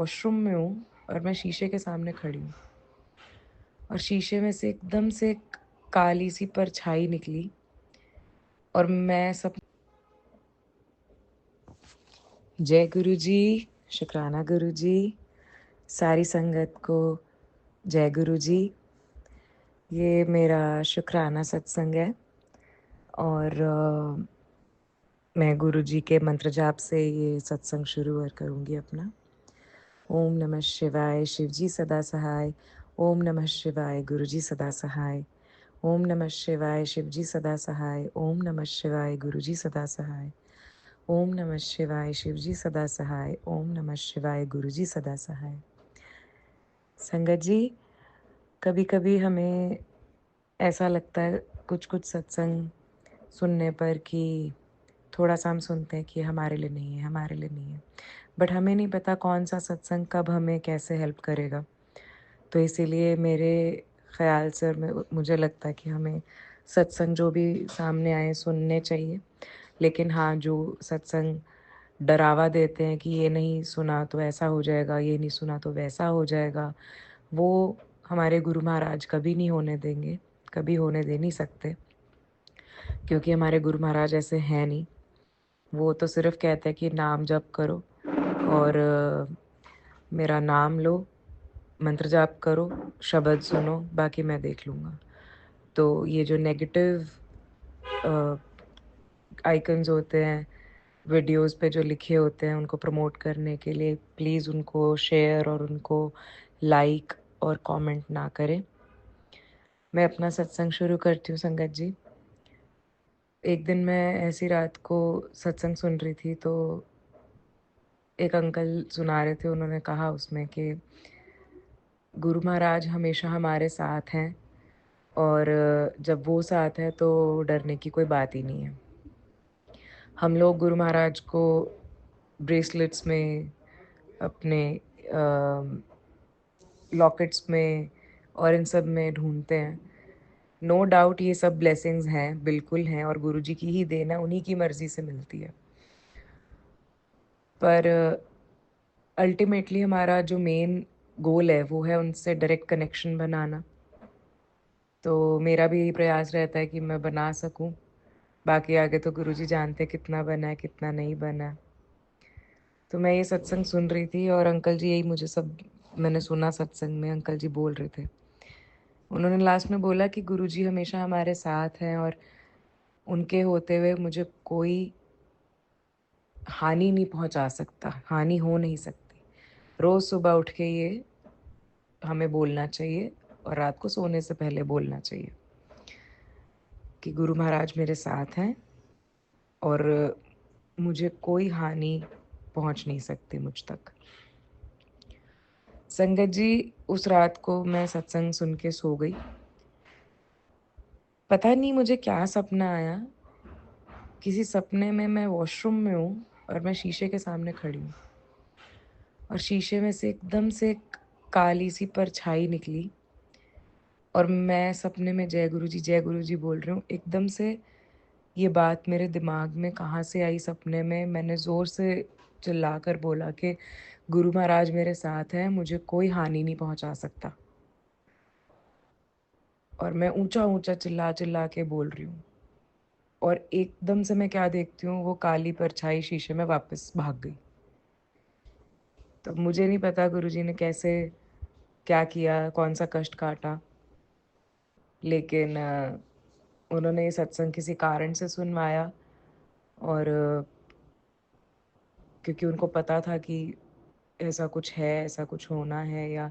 Washroom में हूँ और मैं शीशे के सामने खड़ी हूँ और शीशे में से एकदम से काली सी परछाई निकली और मैं सब जय गुरु जी, शुक्राना गुरु जी, सारी संगत को जय गुरु जी। ये मेरा शुक्राना सत्संग है और मैं गुरु जी के मंत्र जाप से ये सत्संग शुरू करूँगी अपना। ओम नमः शिवाय, शिव जी सदा सहाय। ओम नमः शिवाय, गुरु जी सदा सहाय। ओम नमः शिवाय, शिव जी सदा सहाय। ओम नमः शिवाय, गुरु जी सदा सहाय। ओम नमः शिवाय, शिव जी सदा सहाय। ओम नमः शिवाय, गुरु जी सदा सहाय। संगत जी, कभी कभी हमें ऐसा लगता है कुछ कुछ सत्संग सुनने पर कि थोड़ा सा हम सुनते हैं कि हमारे लिए नहीं है, हमारे लिए नहीं है, बट हमें नहीं पता कौन सा सत्संग कब हमें कैसे हेल्प करेगा। तो इसीलिए मेरे ख्याल से और मुझे लगता है कि हमें सत्संग जो भी सामने आए सुनने चाहिए, लेकिन हाँ, जो सत्संग डरावा देते हैं कि ये नहीं सुना तो ऐसा हो जाएगा, ये नहीं सुना तो वैसा हो जाएगा, वो हमारे गुरु महाराज कभी नहीं होने देंगे, कभी होने दे नहीं सकते, क्योंकि हमारे गुरु महाराज ऐसे हैं नहीं। वो तो सिर्फ कहते हैं कि नाम जप करो और मेरा नाम लो, मंत्र जाप करो, शब्द सुनो, बाकी मैं देख लूँगा। तो ये जो नेगेटिव आइकन्स होते हैं वीडियोस पे जो लिखे होते हैं उनको प्रमोट करने के लिए, प्लीज़ उनको शेयर और उनको लाइक और कमेंट ना करें। मैं अपना सत्संग शुरू करती हूँ संगत जी। एक दिन मैं ऐसी रात को सत्संग सुन रही थी तो एक अंकल सुना रहे थे, उन्होंने कहा उसमें कि गुरु महाराज हमेशा हमारे साथ हैं और जब वो साथ है तो डरने की कोई बात ही नहीं है। हम लोग गुरु महाराज को ब्रेसलेट्स में, अपने लॉकेट्स में और इन सब में ढूंढते हैं। नो डाउट ये सब ब्लेसिंग्स हैं, बिल्कुल हैं, और गुरु जी की ही देन है, उन्हीं की मर्जी से मिलती है। पर अल्टीमेटली हमारा जो मेन गोल है वो है उनसे डायरेक्ट कनेक्शन बनाना। तो मेरा भी यही प्रयास रहता है कि मैं बना सकूं। बाकी आगे तो गुरु जी जानते कितना बना है कितना नहीं बना है। तो मैं ये सत्संग सुन रही थी और अंकल जी, यही मुझे सब मैंने सुना सत्संग में, अंकल जी बोल रहे थे। उन्होंने लास्ट में बोला कि गुरु जी हमेशा हमारे साथ हैं और उनके होते हुए मुझे कोई हानि नहीं पहुंचा सकता, हानि हो नहीं सकती। रोज़ सुबह उठ के ये हमें बोलना चाहिए और रात को सोने से पहले बोलना चाहिए कि गुरु महाराज मेरे साथ हैं और मुझे कोई हानि पहुंच नहीं सकती मुझ तक। संगत जी, उस रात को मैं सत्संग सुन के सो गई। पता नहीं मुझे क्या सपना आया। किसी सपने में मैं वॉशरूम में हूँ और मैं शीशे के सामने खड़ी हूँ और शीशे में से एकदम से काली सी परछाई निकली और मैं सपने में जय गुरु जी बोल रही हूँ। एकदम से ये बात मेरे दिमाग में कहाँ से आई, सपने में मैंने ज़ोर से चिल्लाकर बोला कि गुरु महाराज मेरे साथ हैं, मुझे कोई हानि नहीं पहुंचा सकता। और मैं ऊंचा ऊंचा चिल्ला चिल्ला के बोल रही हूँ और एकदम से मैं क्या देखती हूँ, वो काली परछाई शीशे में वापस भाग गई। तो मुझे नहीं पता गुरुजी ने कैसे क्या किया, कौन सा कष्ट काटा, लेकिन उन्होंने ये सत्संग किसी कारण से सुनवाया और क्योंकि उनको पता था कि ऐसा कुछ है, ऐसा कुछ होना है या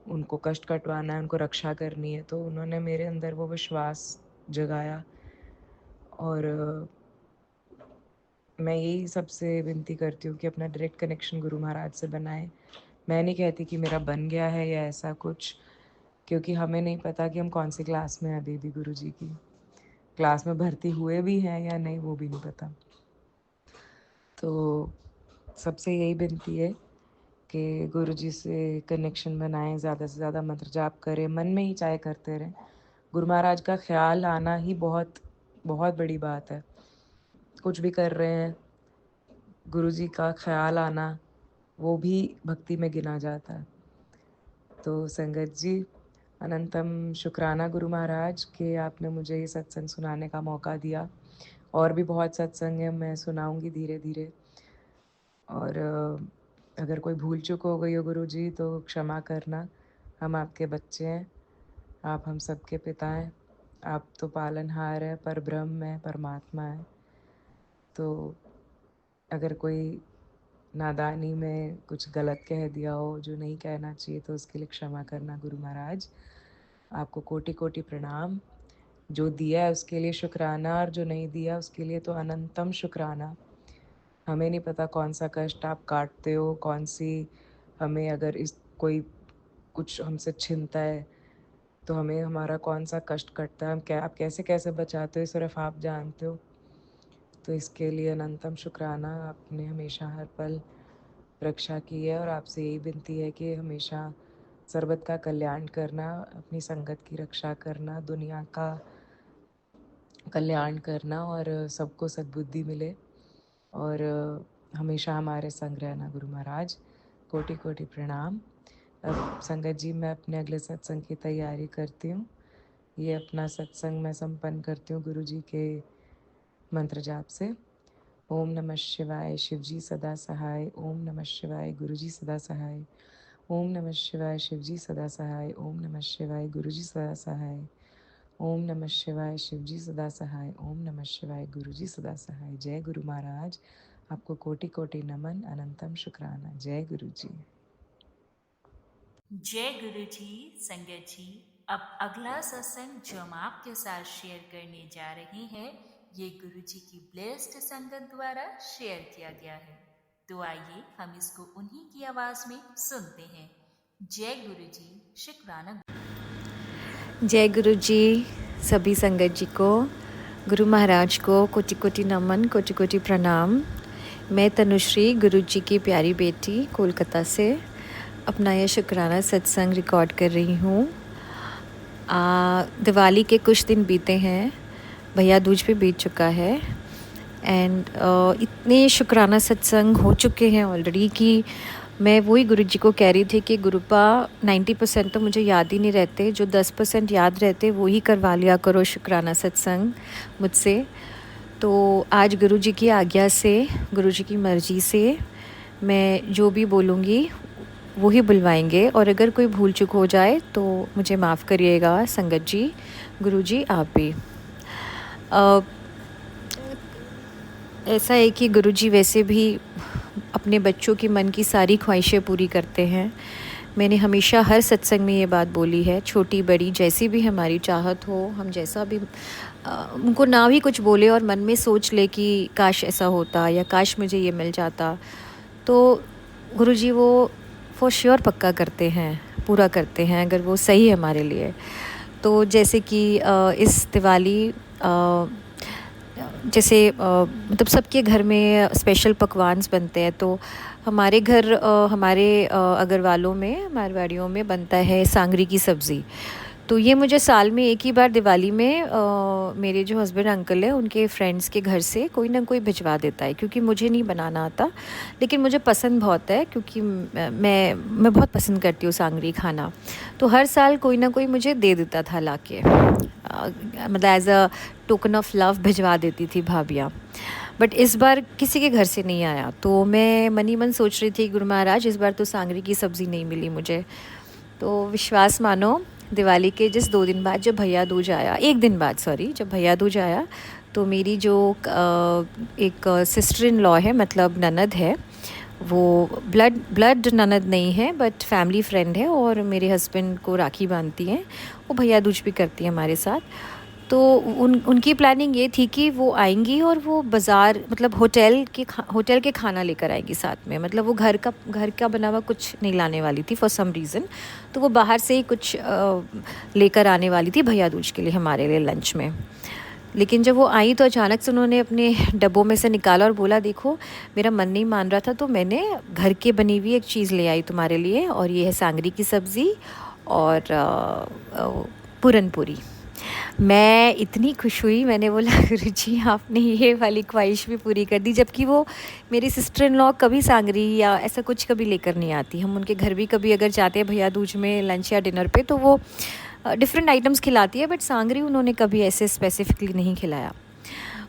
उनको कष्ट कटवाना है, उनको रक्षा करनी है, तो उन्होंने मेरे अंदर वो विश्वास जगाया। और मैं यही सबसे विनती करती हूँ कि अपना डायरेक्ट कनेक्शन गुरु महाराज से बनाएं। मैं नहीं कहती कि मेरा बन गया है या ऐसा कुछ, क्योंकि हमें नहीं पता कि हम कौन सी क्लास में हैं अभी भी, गुरु जी की क्लास में भर्ती हुए भी हैं या नहीं, वो भी नहीं पता। तो सबसे यही विनती है कि गुरु जी से कनेक्शन बनाएं, ज़्यादा से ज़्यादा मंत्र जाप करें, मन में ही चाहे करते रहें। गुरु महाराज का ख्याल आना ही बहुत बहुत बड़ी बात है। कुछ भी कर रहे हैं, गुरु जी का ख्याल आना वो भी भक्ति में गिना जाता है। तो संगत जी, अनंतम शुक्राना गुरु महाराज कि आपने मुझे ये सत्संग सुनाने का मौका दिया। और भी बहुत सत्संग है, मैं सुनाऊंगी धीरे धीरे। और अगर कोई भूल चूक हो गई हो गुरु जी तो क्षमा करना। हम आपके बच्चे हैं, आप हम सबके पिता हैं। आप तो पालनहार है, पर ब्रह्म है, परमात्मा है। तो अगर कोई नादानी में कुछ गलत कह दिया हो जो नहीं कहना चाहिए तो उसके लिए क्षमा करना गुरु महाराज। आपको कोटि कोटि प्रणाम। जो दिया है उसके लिए शुक्राना, और जो नहीं दिया उसके लिए तो अनंतम शुक्राना। हमें नहीं पता कौन सा कष्ट आप काटते हो, कौन सी हमें अगर इस कोई कुछ हमसे छीनता है तो हमें हमारा कौन सा कष्ट कटता है, आप कैसे कैसे बचाते हो सिर्फ आप जानते हो। तो इसके लिए अनंतम शुक्राना। आपने हमेशा हर पल रक्षा की है, और आपसे यही विनती है कि हमेशा सर्वत का कल्याण करना, अपनी संगत की रक्षा करना, दुनिया का कल्याण करना, और सबको सद्बुद्धि मिले, और हमेशा हमारे संग रहना गुरु महाराज। कोटि कोटि प्रणाम। अब संगत जी, मैं अपने अगले सत्संग की तैयारी करती हूँ। ये अपना सत्संग मैं संपन्न करती हूँ गुरु जी के मंत्र जाप से। ओम नमः शिवाय, शिव जी सदा सहाय। ओम नमः शिवाय, गुरु जी सदा सहाय। ओम नमः शिवाय, शिव जी सदा सहाय। ओम नमः शिवाय, गुरु जी सदा सहाय। ओम नमः शिवाय, शिव जी सदा सहाय। ओम नमः शिवाय, गुरु जी सदा सहाय। जय गुरु महाराज। आपको कोटि कोटि नमन, अनंतम शुक्राना। जय गुरु जी। जय गुरु जी। संगत जी, अब अगला सत्संग जो हम आपके साथ शेयर करने जा रहे हैं, ये गुरु जी की ब्लेस्ड संगत द्वारा शेयर किया गया है। तो आइए हम इसको उन्हीं की आवाज में सुनते हैं। जय गुरु जी। शुक्राना। जय गुरु जी। सभी संगत जी को, गुरु महाराज को कोटि कोटि नमन, कोटि कोटि प्रणाम। मैं तनुश्री, गुरु जी की प्यारी बेटी, कोलकाता से अपना यह शुक्राना सत्संग रिकॉर्ड कर रही हूँ। दिवाली के कुछ दिन बीते हैं, भैया दूज भी बीत चुका है, एंड इतने शुक्राना सत्संग हो चुके हैं ऑलरेडी कि मैं वही गुरु जी को कह रही थी कि गुरुपा 90% तो मुझे याद ही नहीं रहते, जो 10% याद रहते वो ही करवा लिया करो शुक्राना सत्संग मुझसे। तो आज गुरु जी की आज्ञा से, गुरु जी की मर्ज़ी से मैं जो भी बोलूँगी वो ही बुलवाएंगे, और अगर कोई भूल चूक हो जाए तो मुझे माफ़ करिएगा संगत जी, गुरु जी आप भी। ऐसा है कि गुरुजी वैसे भी अपने बच्चों की मन की सारी ख्वाहिशें पूरी करते हैं। मैंने हमेशा हर सत्संग में ये बात बोली है, छोटी बड़ी जैसी भी हमारी चाहत हो, हम जैसा भी उनको ना भी कुछ बोले और मन में सोच ले कि काश ऐसा होता या काश मुझे ये मिल जाता, तो गुरुजी वो फॉर श्योर पक्का करते हैं, पूरा करते हैं अगर वो सही है हमारे लिए। तो जैसे कि इस दिवाली जैसे मतलब सबके घर में स्पेशल पकवान्स बनते हैं, तो हमारे घर हमारे अग्रवालों में, मारवाड़ियों में बनता है सांगरी की सब्ज़ी। तो ये मुझे साल में एक ही बार दिवाली में मेरे जो हस्बैंड अंकल हैं उनके फ्रेंड्स के घर से कोई ना कोई भिजवा देता है, क्योंकि मुझे नहीं बनाना आता, लेकिन मुझे पसंद बहुत है, क्योंकि मैं बहुत पसंद करती हूँ सांगरी खाना। तो हर साल कोई ना कोई मुझे दे देता था लाके, मतलब as a token of love भिजवा देती थी भाभियाँ। बट इस बार किसी के घर से नहीं आया, तो मैं मनी मन सोच रही थी गुरु महाराज इस बार तो सांगरी की सब्ज़ी नहीं मिली मुझे। तो विश्वास मानो, दिवाली के जिस 2 दिन बाद जब भैया दूज आया, 1 दिन बाद सॉरी, जब भैया दूज आया, तो मेरी जो एक सिस्टर इन लॉ है, मतलब ननद है, वो ब्लड ननद नहीं है बट फैमिली फ्रेंड है, और मेरे हस्बैंड को राखी बांधती हैं, वो भैया दूज भी करती है हमारे साथ। तो उनकी प्लानिंग ये थी कि वो आएंगी और वो बाज़ार, मतलब होटल के खाना लेकर आएंगी साथ में, मतलब वो घर का बना हुआ कुछ नहीं लाने वाली थी फॉर सम रीज़न। तो वो बाहर से ही कुछ लेकर आने वाली थी भैया दूज के लिए हमारे लिए लंच में। लेकिन जब वो आई तो अचानक से उन्होंने अपने डब्बों में से निकाला और बोला, देखो मेरा मन नहीं मान रहा था तो मैंने घर के बनी हुई एक चीज़ ले आई तुम्हारे लिए, और ये है सांगरी की सब्ज़ी और पूरन पूरी। मैं इतनी खुश हुई, मैंने बोला गुरुजी आपने ये वाली ख्वाहिश भी पूरी कर दी, जबकि वो मेरी सिस्टर इन लॉ कभी सांगरी या ऐसा कुछ कभी लेकर नहीं आती। हम उनके घर भी कभी अगर जाते हैं भैया दूज में लंच या डिनर पे, तो वो डिफरेंट आइटम्स खिलाती है, बट सांगरी उन्होंने कभी ऐसे स्पेसिफिकली नहीं खिलाया।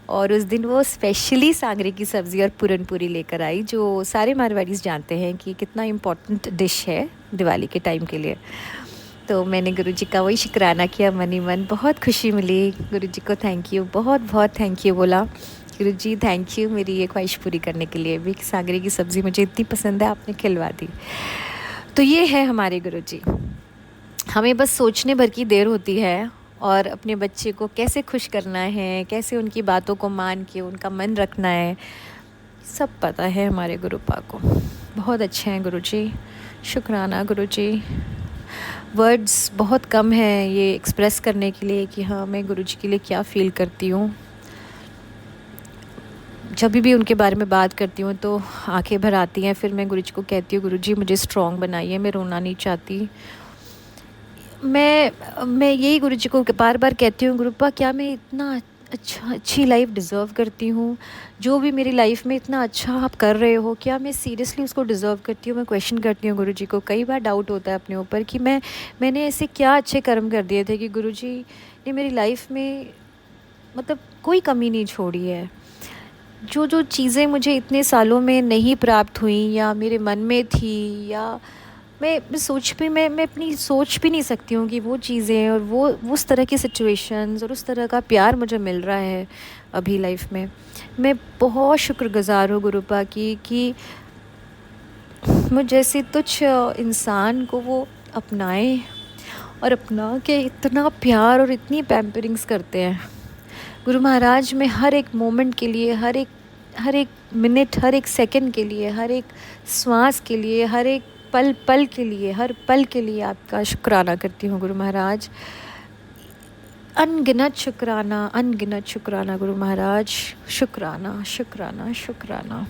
और उस दिन वो स्पेशली सांगरी की सब्ज़ी और पूरन पूरी लेकर आई, जो सारे मारवाड़ीज़ जानते हैं कि कितना इम्पोर्टेंट डिश है दिवाली के टाइम के लिए। तो मैंने गुरुजी का वही शुक्राना किया मन ही मन, बहुत खुशी मिली। गुरुजी को थैंक यू, बहुत बहुत थैंक यू बोला। गुरुजी थैंक यू मेरी ये ख्वाहिश पूरी करने के लिए भी, कि सांगरी की सब्ज़ी मुझे इतनी पसंद है, आपने खिलवा दी। तो ये है हमारे गुरुजी। हमें बस सोचने भर की देर होती है और अपने बच्चे को कैसे खुश करना है, कैसे उनकी बातों को मान के उनका मन रखना है, सब पता है हमारे गुरुपा को। बहुत अच्छे हैं गुरुजी, शुक्राना गुरुजी। वर्ड्स बहुत कम हैं ये एक्सप्रेस करने के लिए कि हाँ मैं गुरुजी के लिए क्या फ़ील करती हूँ। जब भी उनके बारे में बात करती हूँ तो आंखें भर आती हैं। फिर मैं गुरुजी को कहती हूँ गुरुजी मुझे स्ट्रॉन्ग बनाइए, मैं रोना नहीं चाहती। मैं यही गुरुजी को बार बार कहती हूँ, गुरुपा क्या मैं इतना अच्छी लाइफ डिज़र्व करती हूँ? जो भी मेरी लाइफ में इतना अच्छा आप कर रहे हो, क्या मैं सीरियसली उसको डिज़र्व करती हूँ? मैं क्वेश्चन करती हूँ गुरुजी को। कई बार डाउट होता है अपने ऊपर कि मैंने ऐसे क्या अच्छे कर्म कर दिए थे कि गुरुजी ने मेरी लाइफ में मतलब कोई कमी नहीं छोड़ी है। जो जो चीज़ें मुझे इतने सालों में नहीं प्राप्त हुई या मेरे मन में थी, या मैं अपनी सोच भी नहीं सकती हूँ कि वो चीज़ें और वो उस तरह की सिचुएशंस और उस तरह का प्यार मुझे मिल रहा है अभी लाइफ में। मैं बहुत शुक्रगुज़ार हूँ गुरुपा की कि मुझ जैसे तुच्छ इंसान को वो अपनाए और अपना के इतना प्यार और इतनी पैम्परिंग्स करते हैं। गुरु महाराज, मैं हर एक मोमेंट के लिए, हर एक मिनट, हर एक सेकंड के लिए, हर एक श्वास के लिए, हर एक पल के लिए, हर पल के लिए आपका शुक्राना करती हूँ गुरु महाराज। अनगिनत शुक्राना गुरु महाराज, शुक्राना शुक्राना शुक्राना।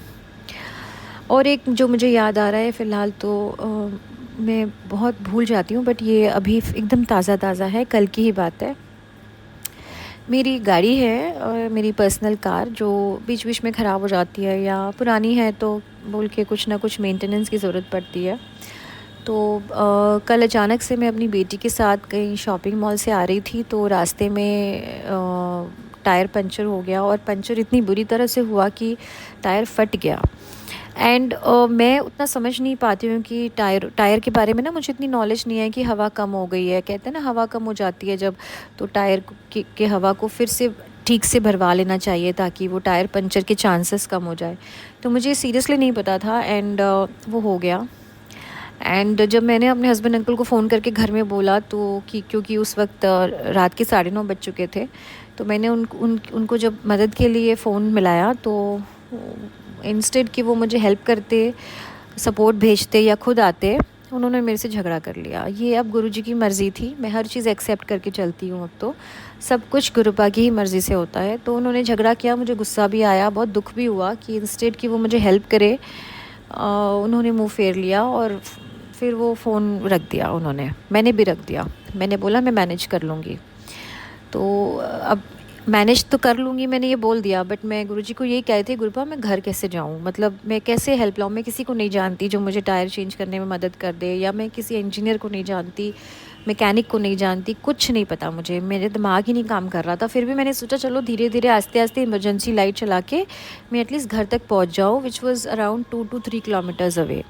और एक जो मुझे याद आ रहा है फ़िलहाल, तो मैं बहुत भूल जाती हूँ, बट ये अभी एकदम ताज़ा है, कल की ही बात है। मेरी गाड़ी है, मेरी पर्सनल कार, जो बीच बीच में ख़राब हो जाती है या पुरानी है तो बोल के कुछ ना कुछ मेंटेनेंस की ज़रूरत पड़ती है। तो कल अचानक से मैं अपनी बेटी के साथ कहीं शॉपिंग मॉल से आ रही थी, तो रास्ते में टायर पंचर हो गया, और पंचर इतनी बुरी तरह से हुआ कि टायर फट गया। एंड मैं उतना समझ नहीं पाती हूँ कि टायर के बारे में ना मुझे इतनी नॉलेज नहीं है कि हवा कम हो गई है, कहते हैं ना हवा कम हो जाती है जब, तो टायर के हवा को फिर से ठीक से भरवा लेना चाहिए ताकि वो टायर पंचर के चांसेस कम हो जाए। तो मुझे सीरियसली नहीं पता था, एंड वो हो गया। एंड जब मैंने अपने हस्बैंड अंकल को फ़ोन करके घर में बोला, तो क्योंकि उस वक्त रात के 9:30 बज चुके थे, तो मैंने उनको जब मदद के लिए फ़ोन मिलाया, तो इंस्टेड कि वो मुझे हेल्प करते, सपोर्ट भेजते या खुद आते, उन्होंने मेरे से झगड़ा कर लिया। ये अब गुरुजी की मर्ज़ी थी, मैं हर चीज़ एक्सेप्ट करके चलती हूँ अब तो, सब कुछ गुरुपा की ही मर्ज़ी से होता है। तो उन्होंने झगड़ा किया, मुझे गुस्सा भी आया, बहुत दुख भी हुआ कि इंस्टेड कि वो मुझे हेल्प करे, उन्होंने मुँह फेर लिया और फिर वो फ़ोन रख दिया उन्होंने, मैंने भी रख दिया। मैंने बोला मैं मैनेज कर लूँगी। तो अब मैनेज तो कर लूँगी मैंने ये बोल दिया, बट मैं गुरुजी को यही कह रही थी, गुरुपा मैं घर कैसे जाऊँ, मतलब मैं कैसे हेल्प लाऊँ? मैं किसी को नहीं जानती जो मुझे टायर चेंज करने में मदद कर दे, या मैं किसी इंजीनियर को नहीं जानती, मैकेनिक को नहीं जानती, कुछ नहीं पता मुझे, मेरे दिमाग ही नहीं काम कर रहा था। फिर भी मैंने सोचा चलो धीरे धीरे आस्ते आस्ते इमरजेंसी लाइट चला के मैं एटलीस्ट घर तक पहुँच जाऊँ, which was around 2 to 3 kilometres away.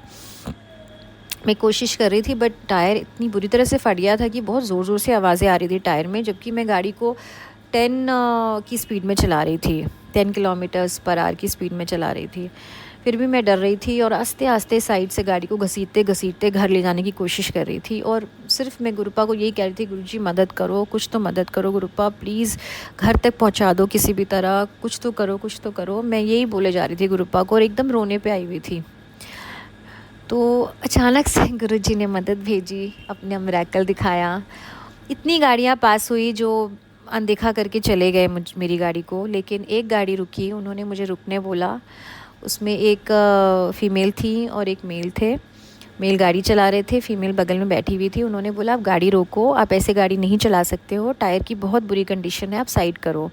मैं कोशिश कर रही थी, बट टायर इतनी बुरी तरह से फट गया था कि बहुत ज़ोर ज़ोर से आवाज़ें आ रही थी टायर में, जबकि मैं गाड़ी को 10 की स्पीड में चला रही थी, 10 किलोमीटर्स पर आवर की स्पीड में चला रही थी। फिर भी मैं डर रही थी और आस्ते आस्ते साइड से गाड़ी को घसीटते घसीटते घर ले जाने की कोशिश कर रही थी। और सिर्फ मैं गुरुपा को यही कह रही थी, गुरुजी मदद करो, कुछ तो मदद करो गुरुपा, प्लीज़ घर तक पहुंचा दो किसी भी तरह, कुछ तो करो, कुछ तो करो। मैं यही बोले जा रही थी गुरुपा को, और एकदम रोने पे आई हुई थी। तो अचानक से गुरुजी ने मदद भेजी, अपना मिरेकल दिखाया। इतनी गाड़ियाँ पास हुई जो अनदेखा करके चले गए मेरी गाड़ी को, लेकिन एक गाड़ी रुकी, उन्होंने मुझे रुकने बोला। उसमें एक फ़ीमेल थी और एक मेल थे। मेल गाड़ी चला रहे थे, फीमेल बगल में बैठी हुई थी। उन्होंने बोला आप गाड़ी रोको, आप ऐसे गाड़ी नहीं चला सकते हो, टायर की बहुत बुरी कंडीशन है, आप साइड करो।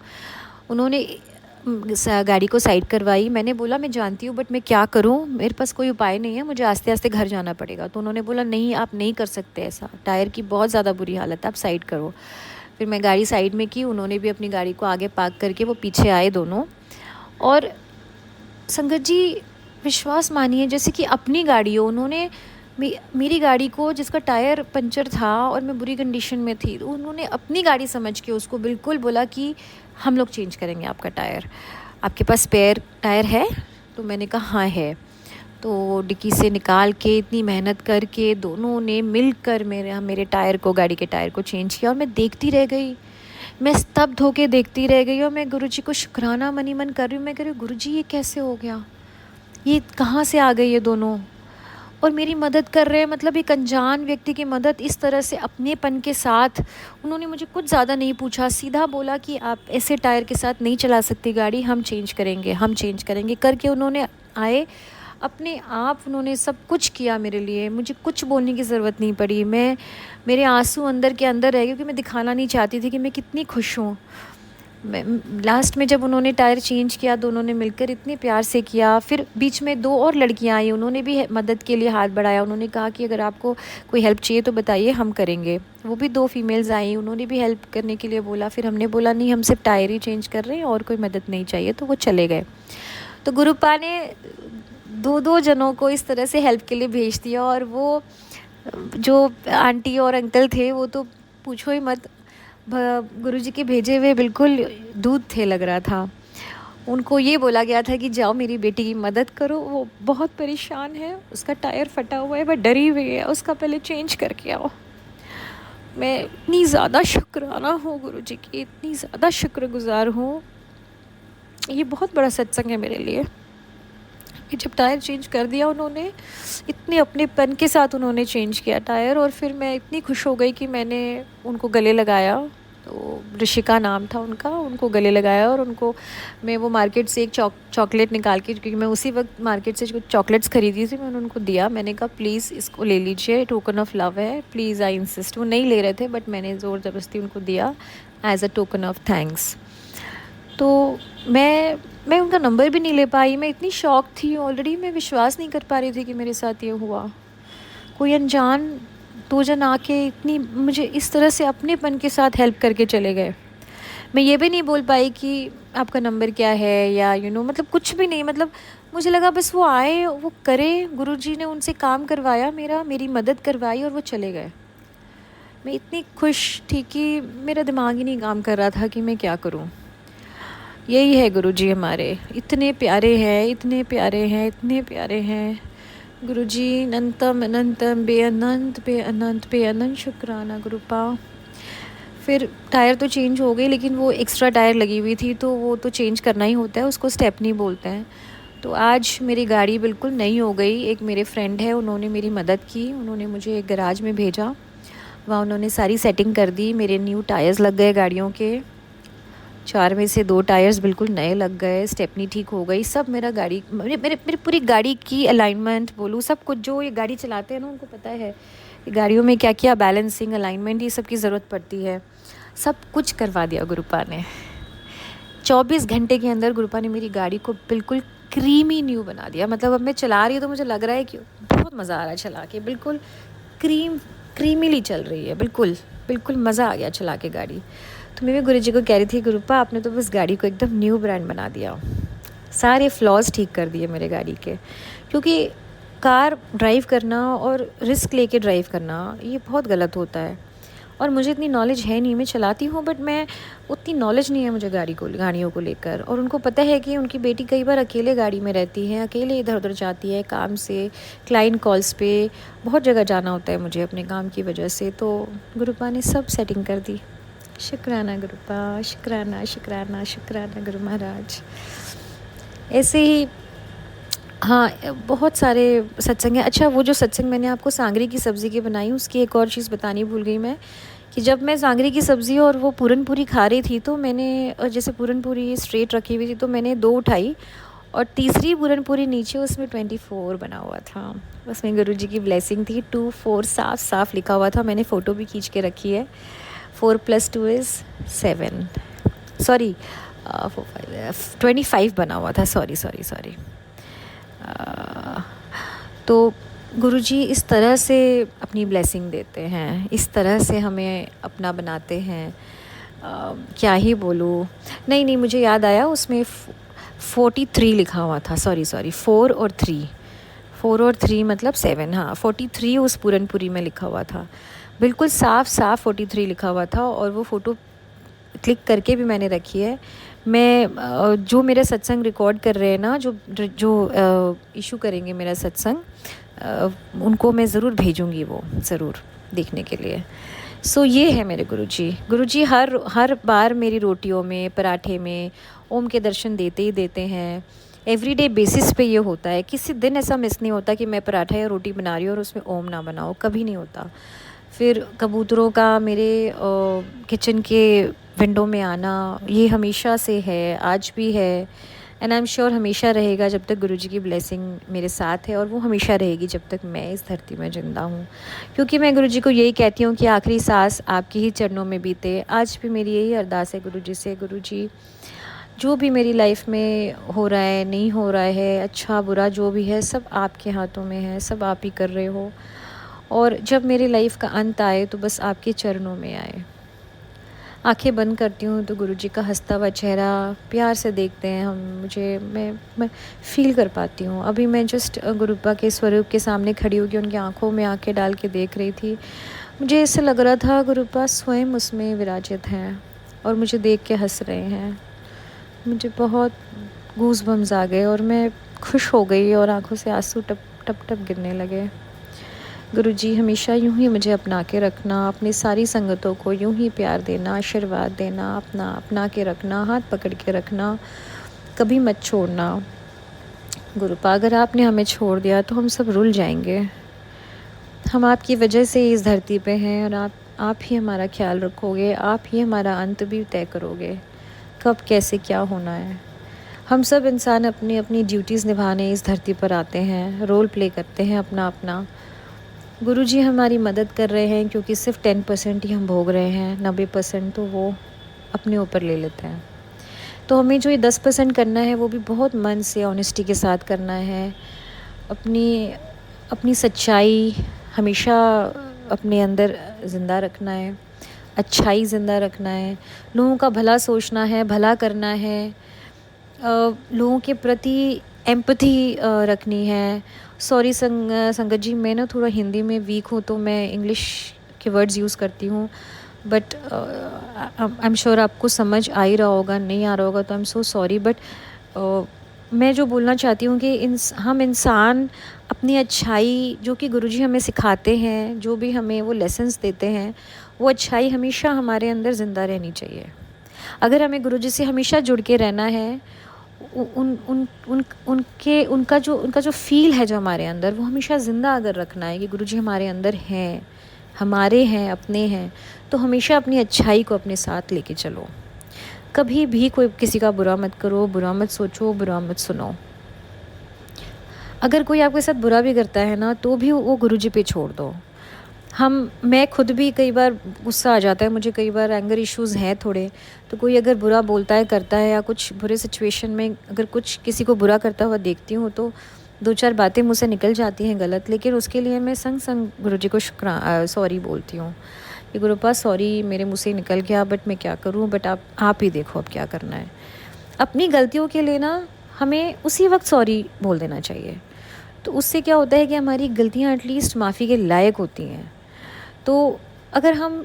उन्होंने गाड़ी को साइड करवाई। मैंने बोला मैं जानती हूँ बट मैं क्या करूँ, मेरे पास कोई उपाय नहीं है, मुझे आस्ते आस्ते घर जाना पड़ेगा। तो उन्होंने बोला नहीं आप नहीं कर सकते ऐसा, टायर की बहुत ज़्यादा बुरी हालत है, आप साइड करो। फिर मैं गाड़ी साइड में की, उन्होंने भी अपनी गाड़ी को आगे पार्क करके वो पीछे आए दोनों। और संगत जी विश्वास मानिए जैसे कि अपनी गाड़ी हो, उन्होंने मेरी गाड़ी को जिसका टायर पंचर था और मैं बुरी कंडीशन में थी, तो उन्होंने अपनी गाड़ी समझ के उसको बिल्कुल बोला कि हम लोग चेंज करेंगे आपका टायर, आपके पास स्पेयर टायर है? तो मैंने कहा हाँ है। तो डिक्की से निकाल के इतनी मेहनत करके दोनों ने मिलकर मेरे टायर को, गाड़ी के टायर को चेंज किया। और मैं देखती रह गई, मैं स्तब्ध होके देखती रह गई। और मैं गुरुजी को शुक्राना मनी मन कर रही हूँ। मैं कह रही हूँ गुरुजी ये कैसे हो गया, ये कहाँ से आ गए ये दोनों, और मेरी मदद कर रहे हैं। मतलब एक अनजान व्यक्ति की मदद इस तरह से अपनेपन के साथ। उन्होंने मुझे कुछ ज़्यादा नहीं पूछा, सीधा बोला कि आप ऐसे टायर के साथ नहीं चला सकती गाड़ी, हम चेंज करेंगे, हम चेंज करेंगे करके उन्होंने आए अपने आप, उन्होंने सब कुछ किया मेरे लिए, मुझे कुछ बोलने की ज़रूरत नहीं पड़ी। मेरे आंसू अंदर के अंदर रह गए क्योंकि मैं दिखाना नहीं चाहती थी कि मैं कितनी खुश हूँ। मैं लास्ट में जब उन्होंने टायर चेंज किया, दोनों ने मिलकर इतने प्यार से किया। फिर बीच में 2 और लड़कियां आई, उन्होंने भी मदद के लिए हाथ बढ़ाया। उन्होंने कहा कि अगर आपको कोई हेल्प चाहिए तो बताइए, हम करेंगे। वो भी 2 फीमेल्स आई, उन्होंने भी हेल्प करने के लिए बोला। फिर हमने बोला नहीं, हम सिर्फ टायर ही चेंज कर रहे हैं और कोई मदद नहीं चाहिए, तो वो चले गए। तो गुरुपा ने 2-2 जनों को इस तरह से हेल्प के लिए भेज दिया। और वो जो आंटी और अंकल थे वो तो पूछो ही मत, गुरुजी के भेजे हुए बिल्कुल दूध थे लग रहा था। उनको ये बोला गया था कि जाओ मेरी बेटी की मदद करो, वो बहुत परेशान है, उसका टायर फटा हुआ है, वह डरी हुई है, उसका पहले चेंज करके आओ। मैं इतनी ज़्यादा शुक्राना हूँ गुरुजी की, इतनी ज़्यादा शुक्रगुजार हूँ। ये बहुत बड़ा सत्संग है मेरे लिए कि जब टायर चेंज कर दिया उन्होंने, इतने अपनेपन के साथ उन्होंने चेंज किया टायर। और फिर मैं इतनी खुश हो गई कि मैंने उनको गले लगाया। तो ऋषिका नाम था उनका, उनको गले लगाया। और उनको मैं वो मार्केट से एक चॉकलेट निकाल के, क्योंकि मैं उसी वक्त मार्केट से कुछ चॉकलेट्स खरीदी थी, मैंने उनको दिया। मैंने कहा प्लीज़ इसको ले लीजिए, टोकन ऑफ लव है, प्लीज़ आई इंसिस्ट। वो नहीं ले रहे थे बट मैंने ज़ोर ज़बरदस्ती उनको दिया as a token of thanks. तो मैं उनका नंबर भी नहीं ले पाई, मैं इतनी शॉक थी। ऑलरेडी मैं विश्वास नहीं कर पा रही थी कि मेरे साथ ये हुआ। कोई अनजान 2 जन आके इतनी मुझे इस तरह से अपनेपन के साथ हेल्प करके चले गए। मैं ये भी नहीं बोल पाई कि आपका नंबर क्या है या मतलब कुछ भी नहीं। मतलब मुझे लगा बस वो आए, वो करे, गुरुजी ने उनसे काम करवाया, मेरी मदद करवाई और वो चले गए। मैं इतनी खुश थी कि मेरा दिमाग ही नहीं काम कर रहा था कि मैं क्या करूं। यही है गुरुजी हमारे, इतने प्यारे हैं, इतने प्यारे हैं, इतने प्यारे हैं गुरुजी। अनंतम अनंतम बेअनंत बेअनंत बेअनंत शुक्राना गुरुपा। फिर टायर तो चेंज हो गई, लेकिन वो एक्स्ट्रा टायर लगी हुई थी, तो वो तो चेंज करना ही होता है, उसको स्टेपनी बोलते हैं। तो आज मेरी गाड़ी बिल्कुल नई हो गई। एक मेरे फ्रेंड है, उन्होंने मेरी मदद की, उन्होंने मुझे एक गैराज में भेजा, वहाँ उन्होंने सारी सेटिंग कर दी। मेरे न्यू टायर्स लग गए गाड़ियों के, 4 में से 2 टायर्स बिल्कुल नए लग गए, स्टेपनी ठीक हो गई, सब मेरा गाड़ी मेरी पूरी गाड़ी की अलाइनमेंट बोलूँ, सब कुछ। जो ये गाड़ी चलाते हैं ना उनको पता है गाड़ियों में क्या क्या बैलेंसिंग, अलाइनमेंट, ये सब की ज़रूरत पड़ती है। सब कुछ करवा दिया गुरुपा ने। 24 घंटे के अंदर गुरुपा ने मेरी गाड़ी को बिल्कुल क्रीमी न्यू बना दिया। मतलब अब मैं चला रही हूँ तो मुझे लग रहा है कि बहुत मज़ा आ रहा है चला के, बिल्कुल क्रीमीली चल रही है, बिल्कुल बिल्कुल मज़ा आ गया चला के गाड़ी। तो मैं भी गुरुजी को कह रही थी गुरुपा आपने तो बस गाड़ी को एकदम न्यू ब्रांड बना दिया, सारे फ्लॉज ठीक कर दिए मेरे गाड़ी के। क्योंकि कार ड्राइव करना और रिस्क लेके ड्राइव करना ये बहुत गलत होता है। और मुझे इतनी नॉलेज है नहीं, मैं चलाती हूँ बट मैं उतनी नॉलेज नहीं है मुझे गाड़ियों को लेकर। और उनको पता है कि उनकी बेटी कई बार अकेले गाड़ी में रहती है, अकेले इधर उधर जाती है काम से, क्लाइंट कॉल्स पे, बहुत जगह जाना होता है मुझे अपने काम की वजह से। तो गुरुपा ने सब सेटिंग कर दी। शुक्राना गुरुपा, शुक्राना शुक्राना शुक्राना गुरु महाराज। ऐसे ही हाँ, बहुत सारे सत्संग हैं। अच्छा, वो जो सत्संग मैंने आपको सांगरी की सब्ज़ी की बनाई, उसकी एक और चीज़ बतानी भूल गई मैं, कि जब मैं सांगरी की सब्ज़ी और वो पूरन पूरी खा रही थी, तो मैंने जैसे पूरन पूरी स्ट्रेट रखी हुई थी तो मैंने 2 उठाई और तीसरी पूरन पूरी नीचे, उसमें 24 बना हुआ था। उसमें गुरुजी की ब्लेसिंग थी। 24 साफ साफ लिखा हुआ था, मैंने फ़ोटो भी खींच के रखी है। 4 + 2 = 7, सॉरी 25 बना हुआ था, सॉरी सॉरी सॉरी। तो गुरुजी इस तरह से अपनी ब्लेसिंग देते हैं, इस तरह से हमें अपना बनाते हैं। क्या ही बोलूँ। नहीं नहीं, मुझे याद आया, उसमें 43 लिखा हुआ था, सॉरी सॉरी 4 और 3, 4 और 3 मतलब 7, हाँ 43 उस पूरनपुरी में लिखा हुआ था, बिल्कुल साफ साफ 43 लिखा हुआ था। और वो फ़ोटो क्लिक करके भी मैंने रखी है। मैं जो मेरा सत्संग रिकॉर्ड कर रहे हैं ना, जो जो इशू करेंगे मेरा सत्संग, उनको मैं ज़रूर भेजूँगी, वो ज़रूर देखने के लिए। सो ये है मेरे गुरुजी। गुरुजी हर बार मेरी रोटियों में, पराठे में ओम के दर्शन देते ही देते हैं। एवरीडे बेसिस पे ये होता है, किसी दिन ऐसा मिस नहीं होता कि मैं पराठा या रोटी बना रही हूँ और उसमें ओम ना बनाओ, कभी नहीं होता। फिर कबूतरों का मेरे किचन के विंडो में आना, ये हमेशा से है, आज भी है, एंड आई एम श्योर हमेशा रहेगा जब तक गुरुजी की ब्लेसिंग मेरे साथ है, और वो हमेशा रहेगी जब तक मैं इस धरती में ज़िंदा हूँ। क्योंकि मैं गुरुजी को यही कहती हूँ कि आखिरी सांस आपकी ही चरणों में बीते। आज भी मेरी यही अरदास है गुरुजी से, गुरुजी जो भी मेरी लाइफ में हो रहा है, नहीं हो रहा है, अच्छा बुरा जो भी है, सब आपके हाथों में है, सब आप ही कर रहे हो। और जब मेरी लाइफ का अंत आए तो बस आपके चरणों में आए। आंखें बंद करती हूँ तो गुरुजी का हंसता हुआ चेहरा प्यार से देखते हैं हम मुझे, मैं फील कर पाती हूँ। अभी मैं जस्ट गुरुपा के स्वरूप के सामने खड़ी होकर उनकी आंखों में आंखें डाल के देख रही थी। मुझे ऐसे लग रहा था गुरुपा स्वयं उसमें विराजित हैं और मुझे देख के हंस रहे हैं। मुझे बहुत गूज़ बम्स आ गए और मैं खुश हो गई और आंखों से आंसू टप टप टप गिरने लगे। गुरुजी हमेशा यूं ही मुझे अपना के रखना, अपनी सारी संगतों को यूं ही प्यार देना, आशीर्वाद देना, अपना के रखना, हाथ पकड़ के रखना, कभी मत छोड़ना। गुरुपा अगर आपने हमें छोड़ दिया तो हम सब रुल जाएंगे। हम आपकी वजह से इस धरती पे हैं और आप ही हमारा ख्याल रखोगे, आप ही हमारा अंत भी तय करोगे, कब कैसे क्या होना है। हम सब इंसान अपनी अपनी ड्यूटीज़ निभाने इस धरती पर आते हैं, रोल प्ले करते हैं अपना अपना। गुरुजी हमारी मदद कर रहे हैं क्योंकि सिर्फ 10% ही हम भोग रहे हैं, 90% तो वो अपने ऊपर ले लेते हैं। तो हमें जो ये 10% करना है वो भी बहुत मन से, ऑनेस्टी के साथ करना है। अपनी अपनी सच्चाई हमेशा अपने अंदर ज़िंदा रखना है, अच्छाई ज़िंदा रखना है, लोगों का भला सोचना है, भला करना है, लोगों के प्रति एम्पैथी रखनी है। सॉरी संगत जी, मैं ना थोड़ा हिंदी में वीक हूँ तो मैं इंग्लिश के वर्ड्स यूज़ करती हूँ, बट आई एम श्योर आपको समझ आ ही रहा होगा, नहीं आ रहा होगा तो I am so sorry. But मैं जो बोलना चाहती हूँ कि हम इंसान अपनी अच्छाई जो कि गुरुजी हमें सिखाते हैं, जो भी हमें वो लेसन्स देते हैं, वो अच्छाई हमेशा हमारे अंदर ज़िंदा रहनी चाहिए। अगर हमें गुरुजी से हमेशा जुड़ के रहना है, उन उन उन उनका जो फ़ील है जो हमारे अंदर, वो हमेशा ज़िंदा अगर रखना है कि गुरुजी हमारे अंदर हैं, हमारे हैं, अपने हैं, तो हमेशा अपनी अच्छाई को अपने साथ लेके चलो। कभी भी कोई किसी का बुरा मत करो, बुरा मत सोचो, बुरा मत सुनो। अगर कोई आपके साथ बुरा भी करता है ना, तो भी वो गुरुजी पे छोड़ दो। मैं खुद भी कई बार गुस्सा आ जाता है मुझे, कई बार एंगर इश्यूज़ हैं थोड़े, तो कोई अगर बुरा बोलता है, करता है, या कुछ बुरे सिचुएशन में अगर कुछ किसी को बुरा करता हुआ देखती हूँ तो 2-4 बातें मुझसे निकल जाती हैं गलत, लेकिन उसके लिए मैं संग गुरुजी को सॉरी बोलती हूँ कि गुरुपा सॉरी, मेरे मुँह से निकल गया, बट मैं क्या करूँ, बट आप ही देखो अब क्या करना है। अपनी गलतियों के लिए ना हमें उसी वक्त सॉरी बोल देना चाहिए, तो उससे क्या होता है कि हमारी गलतियाँ एटलीस्ट माफ़ी के लायक होती हैं। तो अगर हम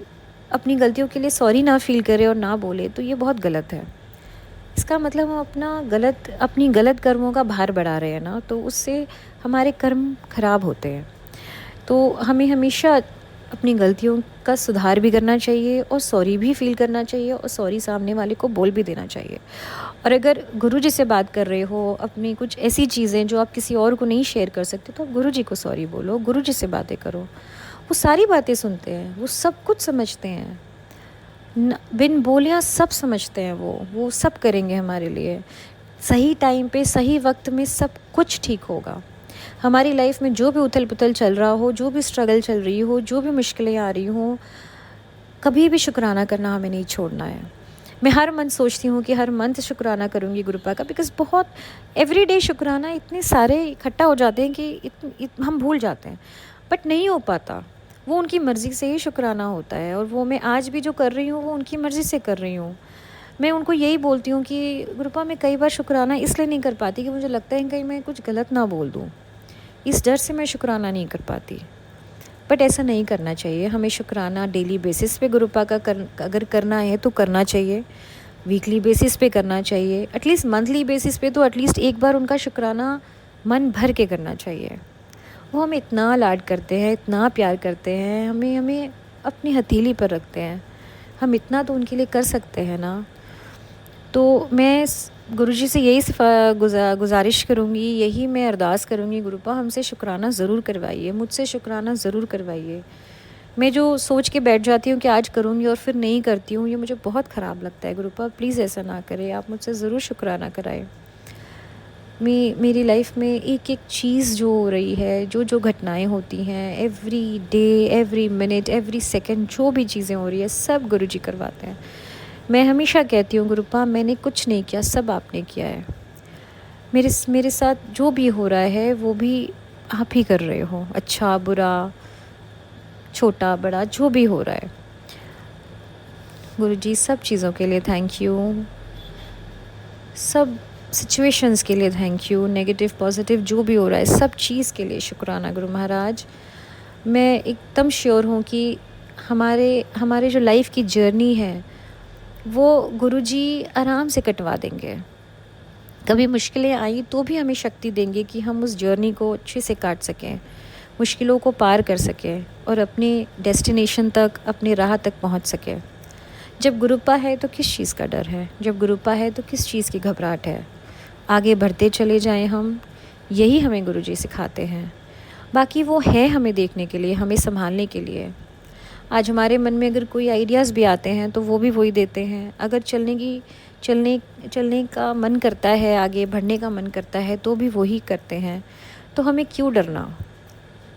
अपनी गलतियों के लिए सॉरी ना फ़ील करें और ना बोले तो ये बहुत गलत है। इसका मतलब हम अपनी गलत कर्मों का भार बढ़ा रहे हैं ना, तो उससे हमारे कर्म खराब होते हैं। तो हमें हमेशा अपनी गलतियों का सुधार भी करना चाहिए और सॉरी भी फ़ील करना चाहिए और सॉरी सामने वाले को बोल भी देना चाहिए। और अगर गुरुजी से बात कर रहे हो, अपनी कुछ ऐसी चीज़ें जो आप किसी और को नहीं शेयर कर सकते, तो आप गुरुजी को सॉरी बोलो, गुरुजी से बातें करो। वो सारी बातें सुनते हैं, वो सब कुछ समझते हैं, बिन बोलियाँ सब समझते हैं, वो सब करेंगे हमारे लिए। सही टाइम पे सही वक्त में सब कुछ ठीक होगा। हमारी लाइफ में जो भी उथल पुथल चल रहा हो, जो भी स्ट्रगल चल रही हो, जो भी मुश्किलें आ रही हों, कभी भी शुक्राना करना हमें नहीं छोड़ना है। मैं हर मंथ सोचती हूँ कि हर मंथ शुक्राना करूँगी गुरुपा का, बिकॉज़ बहुत एवरीडे शुक्राना इतने सारे इकट्ठा हो जाते हैं कि हम भूल जाते हैं, बट नहीं हो पाता। वो उनकी मर्ज़ी से ही शुक्राना होता है, और वो मैं आज भी जो कर रही हूँ वो उनकी मर्ज़ी से कर रही हूँ। मैं उनको यही बोलती हूँ कि गुरुपा, मैं कई बार शुक्राना इसलिए नहीं कर पाती कि मुझे लगता है कहीं मैं कुछ गलत ना बोल दूँ। इस डर से मैं शुक्राना नहीं कर पाती। बट ऐसा नहीं करना चाहिए। हमें शुक्राना डेली बेसिस पे गुरुपा का अगर करना है तो करना चाहिए, वीकली बेसिस पे करना चाहिए, एटलीस्ट मंथली बेसिस पे तो एटलीस्ट एक बार उनका शुक्राना मन भर के करना चाहिए। वो हमें इतना लाड करते हैं, इतना प्यार करते हैं, हमें हमें अपनी हथेली पर रखते हैं। हम इतना तो उनके लिए कर सकते हैं ना। तो मैं गुरुजी से यही गुजारिश करूँगी, यही मैं अरदास करूँगी, गुरुपा हमसे शुक्राना ज़रूर करवाइए, मुझसे शुक्राना ज़रूर करवाइए। मैं जो सोच के बैठ जाती हूँ कि आज करूँगी और फिर नहीं करती हूँ, ये मुझे बहुत ख़राब लगता है। गुरुपा प्लीज़ ऐसा ना करें, आप मुझसे ज़रूर शुक्राना कराएं। मेरी लाइफ में एक एक चीज़ जो हो रही है, जो जो घटनाएं होती हैं, every day, every minute, every second, जो भी चीज़ें हो रही है सब गुरुजी करवाते हैं। मैं हमेशा कहती हूँ गुरुपा मैंने कुछ नहीं किया, सब आपने किया है। मेरे साथ जो भी हो रहा है वो भी आप ही कर रहे हो, अच्छा बुरा, छोटा बड़ा जो भी हो रहा है। गुरुजी सब चीज़ों के लिए थैंक यू, सब सिचुएशंस के लिए थैंक यू, नेगेटिव पॉजिटिव जो भी हो रहा है सब चीज़ के लिए शुक्राना गुरु महाराज। मैं एकदम श्योर हूँ कि हमारे हमारे जो लाइफ की जर्नी है वो गुरुजी आराम से कटवा देंगे। कभी मुश्किलें आई तो भी हमें शक्ति देंगे कि हम उस जर्नी को अच्छे से काट सकें, मुश्किलों को पार कर सकें और अपने डेस्टिनेशन तक, अपनी राह तक पहुंच सकें। जब गुरुपा है तो किस चीज़ का डर है, जब गुरुपा है तो किस चीज़ की घबराहट है। आगे बढ़ते चले जाएं हम, यही हमें गुरुजी सिखाते हैं। बाकी वो है हमें देखने के लिए, हमें संभालने के लिए। आज हमारे मन में अगर कोई आइडियाज़ भी आते हैं तो वो भी वही देते हैं। अगर चलने चलने का मन करता है, आगे बढ़ने का मन करता है तो भी वही करते हैं। तो हमें क्यों डरना।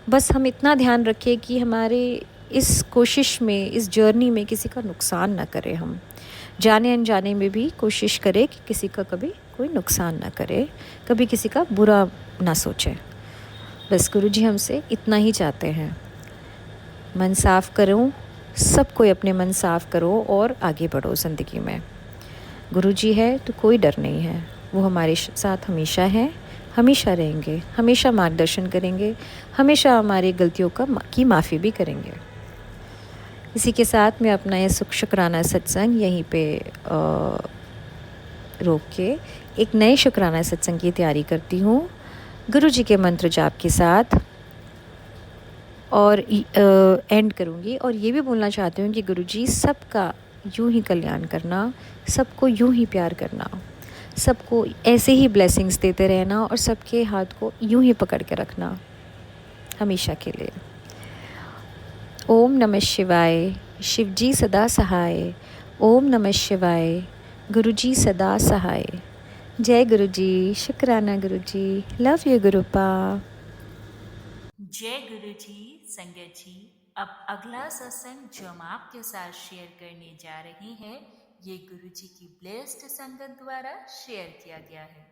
बस हम इतना ध्यान रखें कि हमारे इस कोशिश में, इस जर्नी में किसी का नुकसान ना करें। हम जाने अनजाने में भी कोशिश करें कि किसी का कभी कोई नुकसान ना करे, कभी किसी का बुरा ना सोचे। बस गुरुजी हमसे इतना ही चाहते हैं। मन साफ़ करो, सब कोई अपने मन साफ़ करो और आगे बढ़ो ज़िंदगी में। गुरुजी है तो कोई डर नहीं है, वो हमारे साथ हमेशा हैं, हमेशा रहेंगे, हमेशा मार्गदर्शन करेंगे, हमेशा हमारी गलतियों की माफ़ी भी करेंगे। इसी के साथ मैं अपना ये शुक्राना सत्संग यहीं पे रोक के एक नए शुक्राना सत्संग की तैयारी करती हूँ गुरुजी के मंत्र जाप के साथ, और एंड करूँगी। और ये भी बोलना चाहती हूँ कि गुरुजी सबका यूं ही कल्याण करना, सबको यूं ही प्यार करना, सबको ऐसे ही ब्लेसिंग्स देते रहना और सबके हाथ को यूं ही पकड़ के रखना हमेशा के लिए। ओम नमः शिवाय, शिवजी सदा सहाय। ओम नमः शिवाय, गुरुजी सदा सहाय। जय गुरुजी, शुक्राना गुरुजी, लव यू गुरुपा। जय गुरु जी। संगत जी, अब अगला सत्संग जो हम आपके साथ शेयर करने जा रहे हैं, ये गुरु जी की ब्लेस्ड संगत द्वारा शेयर किया गया है।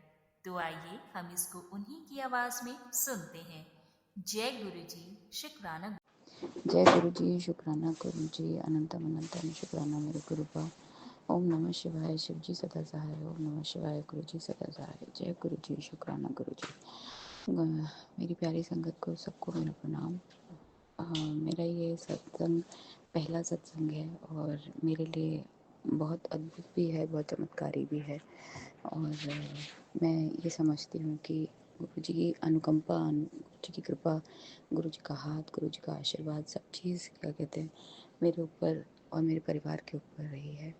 तो आइए हम इसको उन्हीं की आवाज में सुनते हैं। जय गुरु जी, शुक्राना। जय गुरु जी, शुक्राना गुरु जी, अनंतम अनंतम शुक्राना मेरे गुरुपा। ओम नमः शिवाय, शिव जी सदा सहाय। ओम नमः शिवाय, गुरु जी सदा सहाय। जय गुरु जी, शुक्राना गुरु जी। मेरी प्यारी संगत को सबको मेरा प्रणाम। मेरा ये सत्संग पहला सत्संग है और मेरे लिए बहुत अद्भुत भी है, बहुत चमत्कारी भी है। और मैं ये समझती हूँ कि गुरु जी की अनुकंपा, गुरु जी की कृपा, गुरु जी का हाथ, गुरु जी का आशीर्वाद, सब चीज़ क्या कहते हैं मेरे ऊपर और मेरे परिवार के ऊपर रही है।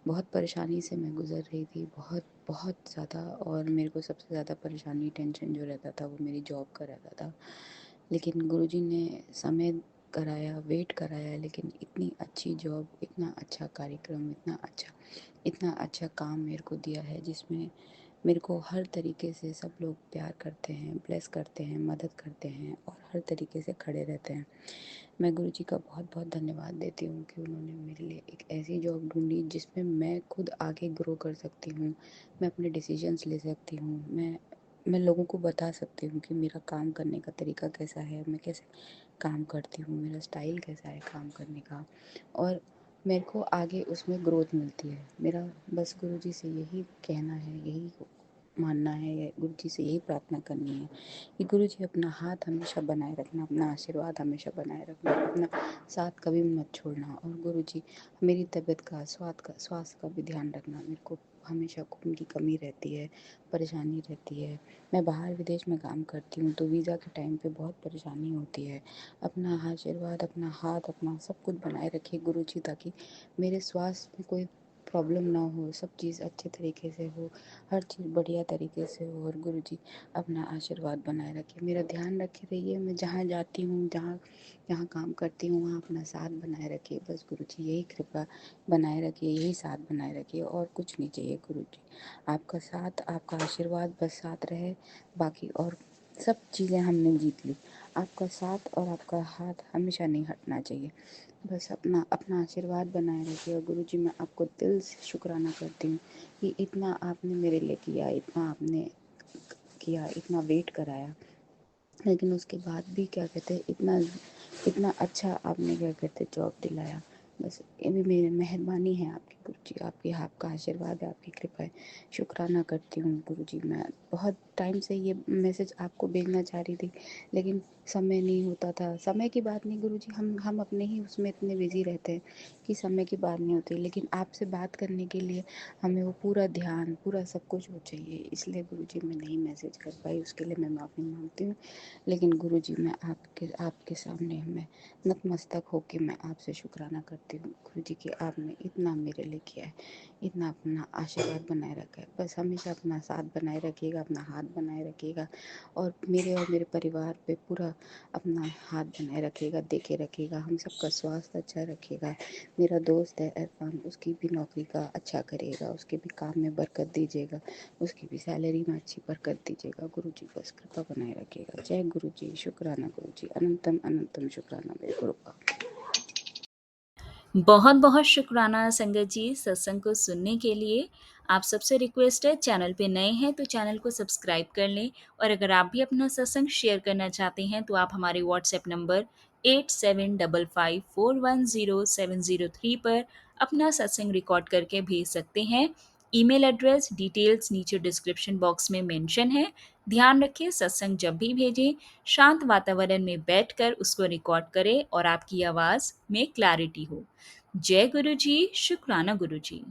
बहुत परेशानी से मैं गुज़र रही थी, बहुत बहुत ज़्यादा। और मेरे को सबसे ज़्यादा परेशानी, टेंशन जो रहता था वो मेरी जॉब का रहता था। लेकिन गुरुजी ने समय कराया, वेट कराया, लेकिन इतनी अच्छी जॉब, इतना अच्छा कार्यक्रम, इतना अच्छा काम मेरे को दिया है जिसमें मेरे को हर तरीके से सब लोग प्यार करते हैं, ब्लेस करते हैं, मदद करते हैं और हर तरीके से खड़े रहते हैं। मैं गुरुजी का बहुत-बहुत धन्यवाद देती हूँ कि उन्होंने मेरे लिए एक ऐसी जॉब ढूँढी जिसमें मैं खुद आगे ग्रो कर सकती हूँ, मैं अपने डिसीजंस ले सकती हूँ, मैं लोगों को बता सकती हूँ कि मेरा काम करने का तरीका कैसा है, मैं कैसे काम करती हूँ, मेरा स्टाइल कैसा है काम करने का और मेरे को आगे उसमें ग्रोथ मिलती है। मेरा बस गुरुजी से यही कहना है, यही मानना है, गुरुजी से यही प्रार्थना करनी है कि गुरुजी अपना हाथ हमेशा बनाए रखना, अपना आशीर्वाद हमेशा बनाए रखना, अपना साथ कभी मत छोड़ना और गुरुजी मेरी तबीयत का, स्वास्थ्य का भी ध्यान रखना। मेरे को हमेशा खून की कमी रहती है, परेशानी रहती है। मैं बाहर विदेश में काम करती हूँ तो वीज़ा के टाइम पे बहुत परेशानी होती है। अपना आशीर्वाद, अपना हाथ, अपना सब कुछ बनाए रखिए गुरुजी ताकि मेरे स्वास्थ्य में कोई प्रॉब्लम ना हो, सब चीज़ अच्छे तरीके से हो, हर चीज़ बढ़िया तरीके से हो और गुरुजी अपना आशीर्वाद बनाए रखिए। मेरा ध्यान रखे रहिए, मैं जहाँ जाती हूँ, जहाँ जहाँ काम करती हूँ वहाँ अपना साथ बनाए रखिए। बस गुरुजी यही कृपा बनाए रखिए, यही साथ बनाए रखिए और कुछ नहीं चाहिए गुरुजी। आपका साथ, आपका आशीर्वाद बस साथ रहे, बाकी और सब चीज़ें हमने जीत ली। आपका साथ और आपका हाथ हमेशा नहीं हटना चाहिए। बस अपना अपना आशीर्वाद बनाए रखिए और गुरुजी मैं आपको दिल से शुक्राना करती हूँ कि इतना आपने मेरे लिए किया, इतना आपने किया, इतना वेट कराया, लेकिन उसके बाद भी क्या कहते हैं इतना इतना अच्छा आपने क्या कहते हैं जॉब दिलाया। बस ये भी मेरी मेहरबानी है आपकी गुरुजी, आपकी आपका आशीर्वाद है, आपकी कृपा है। शुक्राना करती हूँ गुरुजी। मैं बहुत टाइम से ये मैसेज आपको भेजना चाह रही थी लेकिन समय नहीं होता था। समय की बात नहीं गुरुजी, हम अपने ही उसमें इतने बिजी रहते हैं कि समय की बात नहीं होती, लेकिन आपसे बात करने के लिए हमें वो पूरा ध्यान, पूरा सब कुछ वो चाहिए। इसलिए गुरुजी मैं नहीं मैसेज कर पाई, उसके लिए मैं माफ़ी मांगती हूँ। लेकिन गुरुजी मैं आपके आपके सामने मैं नतमस्तक होके मैं आपसे शुक्राना करती हूँ गुरुजी कि आपने इतना मेरे लिए किया है, इतना अपना आशीर्वाद बनाए रखा है। बस हमेशा अपना साथ बनाए रखिएगा, अपना हाथ बनाए रखिएगा और मेरे परिवार पे पूरा अपना हाथ बनाए रखिएगा, देखे रखिएगा, हम सबका स्वास्थ्य अच्छा रखिएगा। मेरा दोस्त है इरफान, उसकी भी नौकरी का अच्छा करिएगा, उसके भी काम में बरकत दीजिएगा, उसकी भी सैलरी में अच्छी बरकत दीजिएगा। गुरुजी बस कृपा बनाए रखिएगा। जय गुरुजी, शुक्राना गुरुजी, अनंतम अनंतम शुक्राना मेरे गुरु का। बहुत बहुत शुक्राना संगत जी सत्संग को सुनने के लिए। आप सबसे रिक्वेस्ट है, चैनल पे नए हैं तो चैनल को सब्सक्राइब कर लें और अगर आप भी अपना सत्संग शेयर करना चाहते हैं तो आप हमारे व्हाट्सएप नंबर 8755410703 पर अपना सत्संग रिकॉर्ड करके भेज सकते हैं। ईमेल एड्रेस डिटेल्स नीचे डिस्क्रिप्शन बॉक्स में मेंशन है। ध्यान रखें, सत्संग जब भी भेजें शांत वातावरण में बैठकर उसको रिकॉर्ड करें और आपकी आवाज़ में क्लैरिटी हो। जय गुरु जी, शुक्राना गुरु जी।